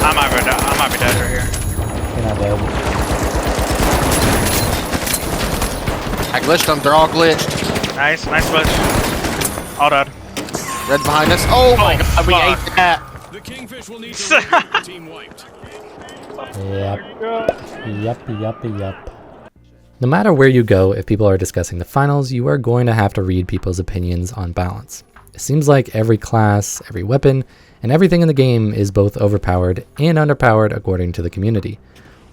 I might be dead right here. You're not dead. I glitched them. They're all glitched. Nice glitch. All dead. Red behind us. Oh my god, we ate that. The Kingfish will need to leave the team wiped. Yup. No matter where you go, if people are discussing the finals, you are going to have to read people's opinions on balance. It seems like every class, every weapon, and everything in the game is both overpowered and underpowered according to the community.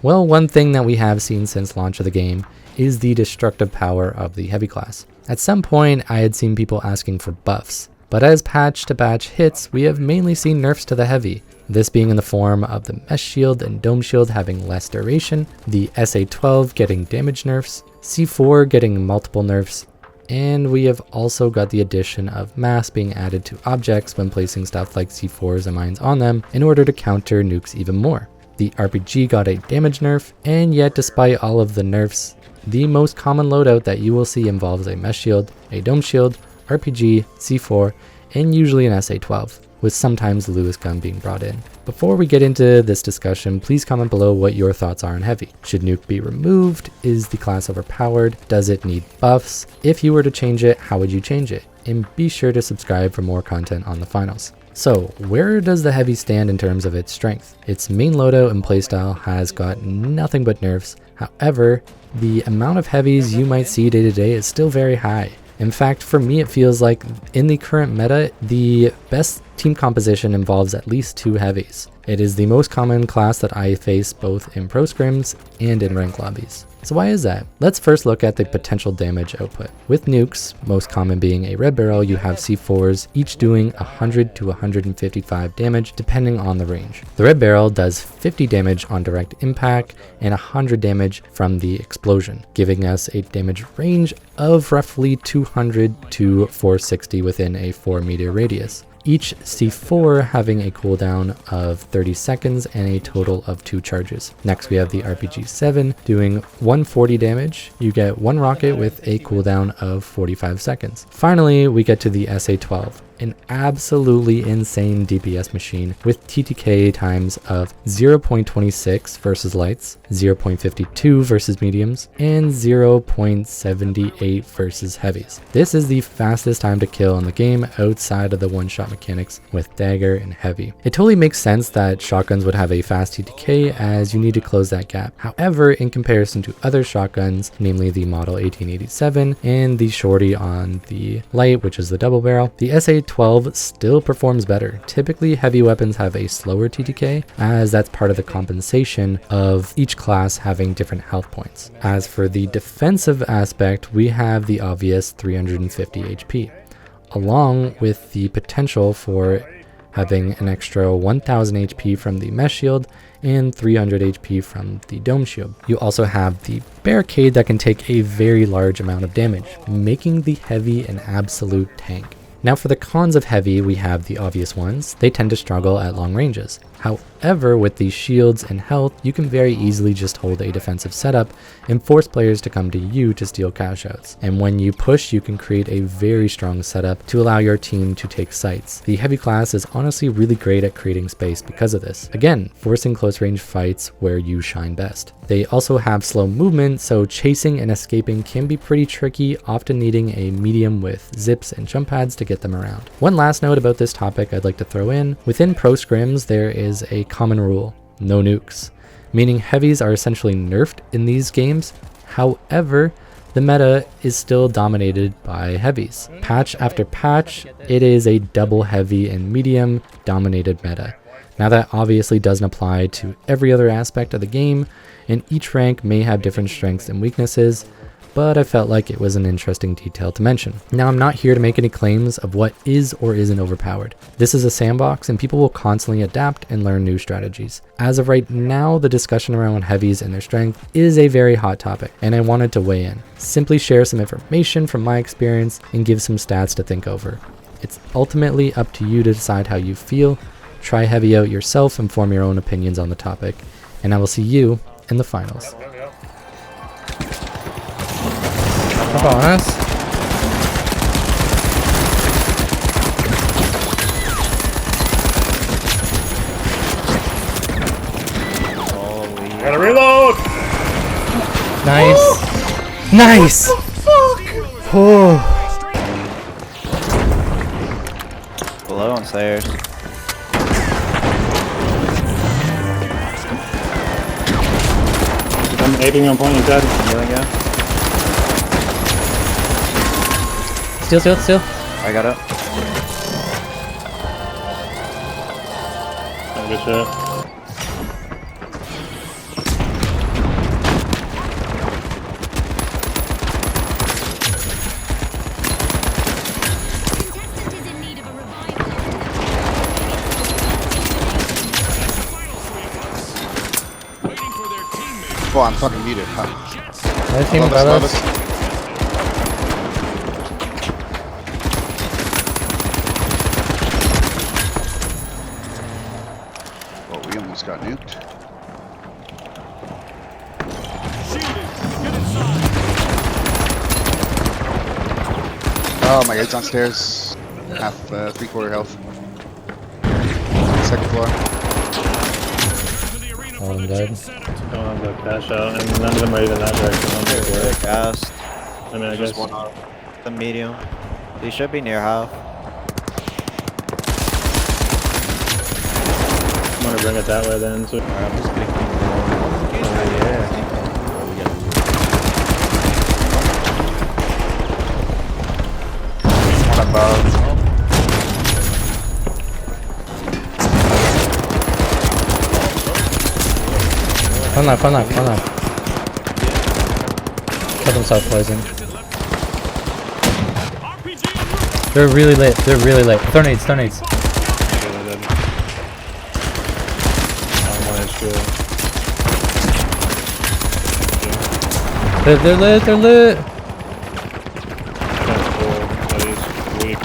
Well, one thing that we have seen since launch of the game is the destructive power of the heavy class. At some point, I had seen people asking for buffs, but as patch to patch hits, we have mainly seen nerfs to the heavy. This being in the form of the mesh shield and dome shield having less duration, the SA-12 getting damage nerfs, C4 getting multiple nerfs, and we have also got the addition of mass being added to objects when placing stuff like C4s and mines on them in order to counter nukes even more. The RPG got a damage nerf, and yet despite all of the nerfs, the most common loadout that you will see involves a mesh shield, a dome shield, RPG, C4, and usually an SA-12, with sometimes the Lewis gun being brought in. Before we get into this discussion, please comment below what your thoughts are on heavy. Should nuke be removed? Is the class overpowered? Does it need buffs? If you were to change it, how would you change it? And be sure to subscribe for more content on the finals. So, where does the heavy stand in terms of its strength? Its main loadout and playstyle has got nothing but nerfs. However, the amount of heavies you might see day to day is still very high. In fact, for me, it feels like in the current meta, the best team composition involves at least 2 heavies. It is the most common class that I face both in pro scrims and in rank lobbies. So why is that? Let's first look at the potential damage output. With nukes, most common being a red barrel, you have C4s, each doing 100 to 155 damage depending on the range. The red barrel does 50 damage on direct impact and 100 damage from the explosion, giving us a damage range of roughly 200 to 460 within a 4-meter radius. Each C4 having a cooldown of 30 seconds and a total of 2 charges. Next we have the RPG-7 doing 140 damage. You get 1 rocket with a cooldown of 45 seconds. Finally, we get to the SA-12, an absolutely insane DPS machine with TTK times of 0.26 versus lights, 0.52 versus mediums, and 0.78 versus heavies. This is the fastest time to kill in the game outside of the one-shot mechanics with dagger and heavy. It totally makes sense that shotguns would have a fast TTK as you need to close that gap. However, in comparison to other shotguns, namely the Model 1887 and the Shorty on the light, which is the double barrel, the SA-12 still performs better. Typically, heavy weapons have a slower TTK as that's part of the compensation of each class having different health points. As for the defensive aspect, we have the obvious 350 HP. Along with the potential for having an extra 1000 HP from the mesh shield and 300 HP from the dome shield. You also have the barricade that can take a very large amount of damage, making the heavy an absolute tank. Now for the cons of heavy, we have the obvious ones. They tend to struggle at long ranges. However, with these shields and health, you can very easily just hold a defensive setup and force players to come to you to steal cash outs. And when you push, you can create a very strong setup to allow your team to take sites. The heavy class is honestly really great at creating space because of this. Again, forcing close range fights where you shine best. They also have slow movement, so chasing and escaping can be pretty tricky, often needing a medium with zips and jump pads to get them around. One last note about this topic I'd like to throw in. Within pro scrims, there is a common rule: no nukes, meaning heavies are essentially nerfed in these games. However, the meta is still dominated by heavies. Patch after patch, it is a double heavy and medium dominated meta. Now that obviously doesn't apply to every other aspect of the game, and each rank may have different strengths and weaknesses, but I felt like it was an interesting detail to mention. Now, I'm not here to make any claims of what is or isn't overpowered. This is a sandbox and people will constantly adapt and learn new strategies. As of right now, the discussion around heavies and their strength is a very hot topic, and I wanted to weigh in. Simply share some information from my experience and give some stats to think over. It's ultimately up to you to decide how you feel. Try heavy out yourself and form your own opinions on the topic, and I will see you in the finals. Up on us. Nice. Nice. Oh. Below on stairs. I'm aiming on point, he's dead. Healing you. Steal. I got it. Oh, good shit. Contestant is in need of a revival. Waiting for their teammates. Oh, I'm fucking muted. Huh. Nice team, Love us, love brothers. us. Oh, we almost got nuked. Oh my god, it's downstairs. Half, 3/4 health. Second floor. Oh, I'm dead. Don't have the cash out, and none of them are even that direction. I don't think it They're works. cast. I mean, I guess. Just one off. The medium. They should be near half. I'm gonna bring it that way then. So. Alright, I'm just gonna keep One above. One left. Killed himself poison. They're really late. Throw nades. I'm on HP. They're lit. That's cool, but he's weak.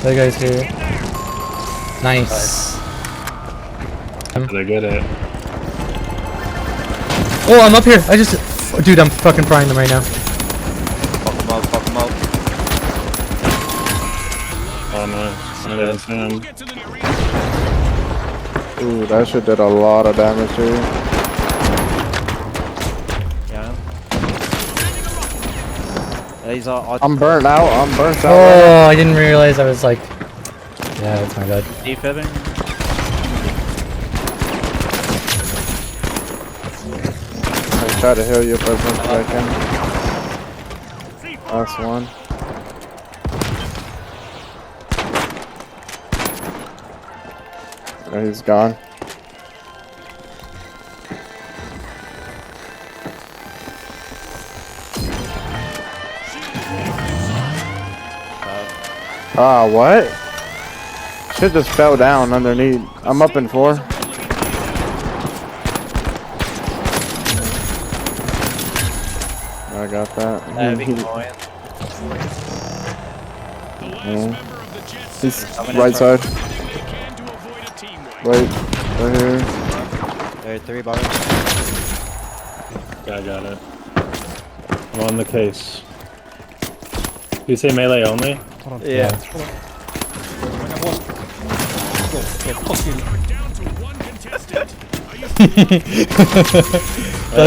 That guy's here. Nice. They're good at. Oh, I'm up here. Dude, I'm fucking frying them right now. fuck them up. Oh nice. I didn't see him. Get to the arena. Ooh, that shit did a lot of damage to you. Yeah. Yeah, he's all I'm burnt out. I'm burnt out. Oh, I didn't realize I was like. Yeah, that's my bad. defibbing. I try to heal you up as much as I can. Last one. Yeah, he's gone. Ah, what? Shit just fell down underneath. I'm up in 4. I got that. Heavy He- coin. yeah. He's right side. Wait, right here. There are 3 bars. Yeah, I got it. I'm on the case. You say melee only? Yeah. Down to one contestant. Are you